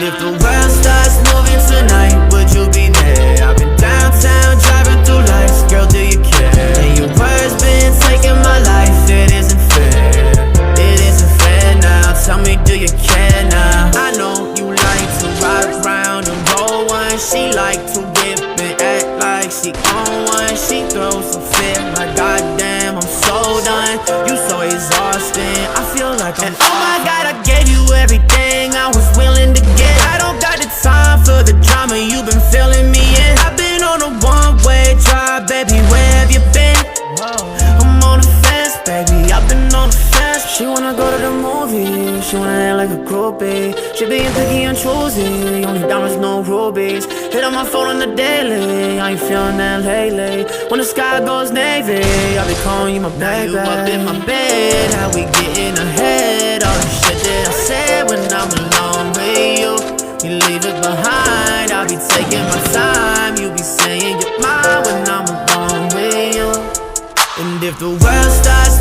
if the world starts moving tonight, would you be there? I've been downtown driving through lights, girl, do you care? And your words been taking my life, it isn't fair. It isn't fair now, tell me, do you care now? I know you like to ride around and roll one. She like to whip and act like she on one. She throws a fit like goddamn, I'm so done. You so exhausting, I feel like I'm. And oh my God, I gave you everything I was willing to get. I don't got the time for the drama you've been filling me in. I've been on a one-way drive, baby, where have you been? I'm on the fence, baby, I've been on the fence. She wanna go to the movies, she wanna act like a groupie. She being picky and choosy, only diamonds, no rubies. Hit on my phone on the daily, I ain't feeling that lately. When the sky goes navy, I be calling you my baby. You up in my bed, how we getting ahead? All the shit that I said when I'm alone with you, you leave it behind. I be taking my time, you be saying you're mine when I'm alone with you. And if the world starts